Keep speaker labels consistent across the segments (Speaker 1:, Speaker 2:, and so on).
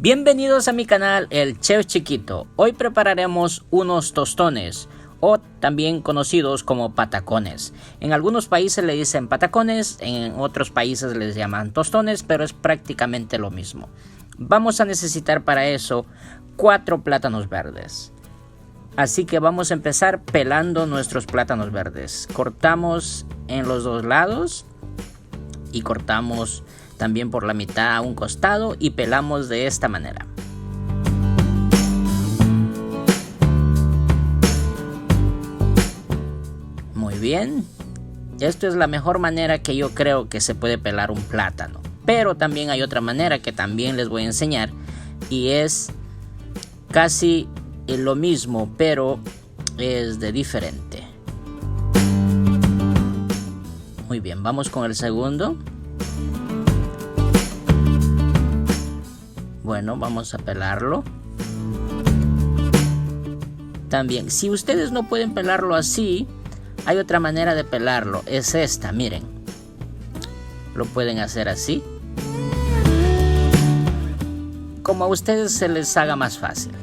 Speaker 1: Bienvenidos a mi canal El Chef Chiquito. Hoy prepararemos unos tostones o también conocidos como patacones. En algunos países le dicen patacones, en otros países les llaman tostones, pero es prácticamente lo mismo. Vamos a necesitar para eso 4 plátanos verdes. Así que vamos a empezar pelando nuestros plátanos verdes. Cortamos en los dos lados y cortamos también por la mitad a un costado y pelamos de esta manera. Muy bien, esto es la mejor manera que yo creo que se puede pelar un plátano, pero también hay otra manera que también les voy a enseñar y es casi lo mismo, pero es de diferente. Muy bien, vamos con el segundo. Bueno, vamos a pelarlo. También, si ustedes no pueden pelarlo así, hay otra manera de pelarlo. Es esta, miren. Lo pueden hacer así, como a ustedes se les haga más fácil.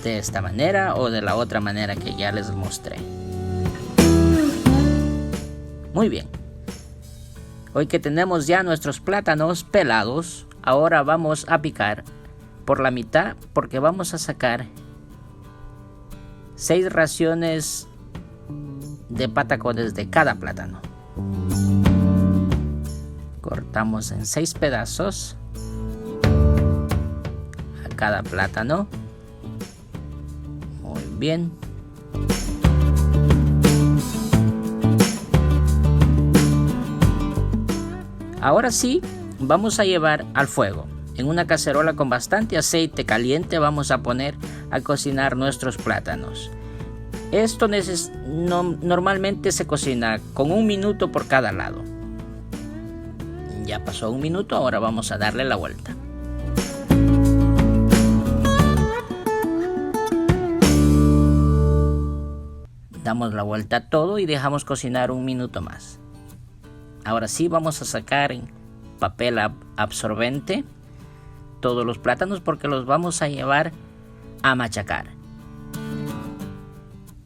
Speaker 1: De esta manera o de la otra manera que ya les mostré. Muy bien. Hoy que tenemos ya nuestros plátanos pelados, ahora vamos a picar por la mitad porque vamos a sacar 6 raciones de patacones de cada plátano. Cortamos en 6 pedazos a cada plátano. Muy bien. Ahora sí, vamos a llevar al fuego. En una cacerola con bastante aceite caliente vamos a poner a cocinar nuestros plátanos. Esto normalmente se cocina con 1 minuto por cada lado. Ya pasó 1 minuto, ahora vamos a darle la vuelta. Damos la vuelta a todo y dejamos cocinar 1 minuto más. Ahora sí vamos a sacar en papel absorbente todos los plátanos porque los vamos a llevar a machacar.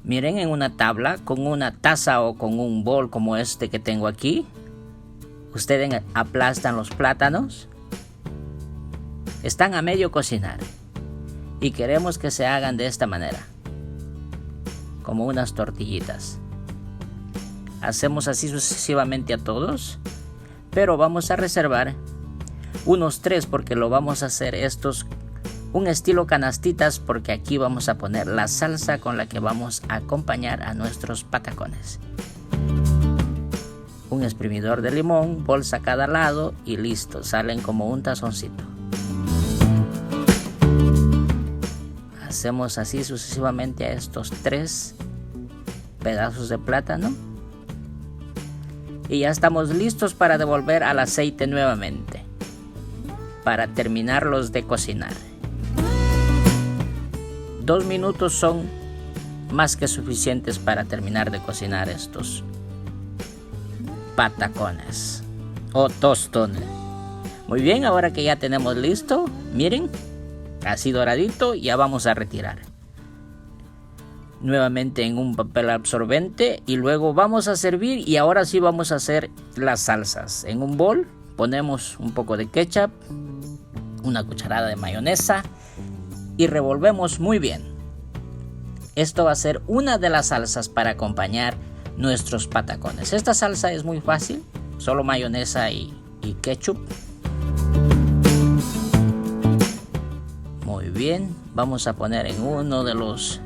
Speaker 1: Miren, en una tabla con una taza o con un bol como este que tengo aquí, ustedes aplastan los plátanos. Están a medio cocinar y queremos que se hagan de esta manera, como unas tortillitas. Hacemos así sucesivamente a todos, pero vamos a reservar unos 3 porque lo vamos a hacer estos un estilo canastitas, porque aquí vamos a poner la salsa con la que vamos a acompañar a nuestros patacones. Un exprimidor de limón, bolsa a cada lado y listo, salen como un tazoncito. Hacemos así sucesivamente a estos 3 pedazos de plátano. Y ya estamos listos para devolver al aceite nuevamente, para terminarlos de cocinar. 2 minutos son más que suficientes para terminar de cocinar estos patacones o tostones. Muy bien, ahora que ya tenemos listo, miren, así doradito, ya vamos a retirar. Nuevamente en un papel absorbente y luego vamos a servir y ahora sí vamos a hacer las salsas. En un bol ponemos un poco de ketchup, una cucharada de mayonesa y revolvemos muy bien. Esto va a ser una de las salsas para acompañar nuestros patacones. Esta salsa es muy fácil, solo mayonesa y ketchup. Muy bien, vamos a poner en uno de los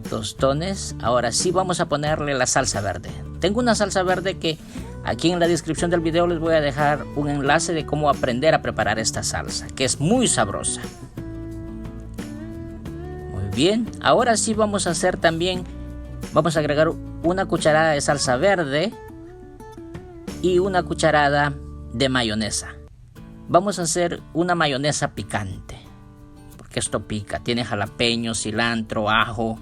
Speaker 1: tostones. Ahora sí vamos a ponerle la salsa verde. Tengo una salsa verde que aquí en la descripción del video les voy a dejar un enlace de cómo aprender a preparar esta salsa, que es muy sabrosa. Muy bien, ahora sí vamos a hacer también, vamos a agregar una cucharada de salsa verde y una cucharada de mayonesa. Vamos a hacer una mayonesa picante, porque esto pica, tiene jalapeño, cilantro, ajo.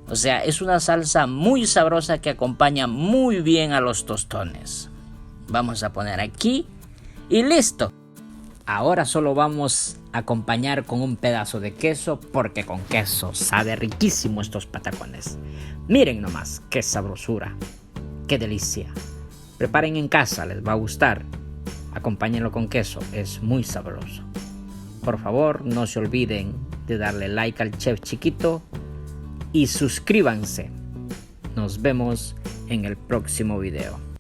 Speaker 1: O sea, es una salsa muy sabrosa que acompaña muy bien a los tostones. Vamos a poner aquí y listo. Ahora solo vamos a acompañar con un pedazo de queso, porque con queso sabe riquísimo estos patacones. Miren nomás, qué sabrosura, qué delicia. Preparen en casa, les va a gustar. Acompáñenlo con queso, es muy sabroso. Por favor, no se olviden de darle like al Chef Chiquito y suscríbanse. Nos vemos en el próximo video.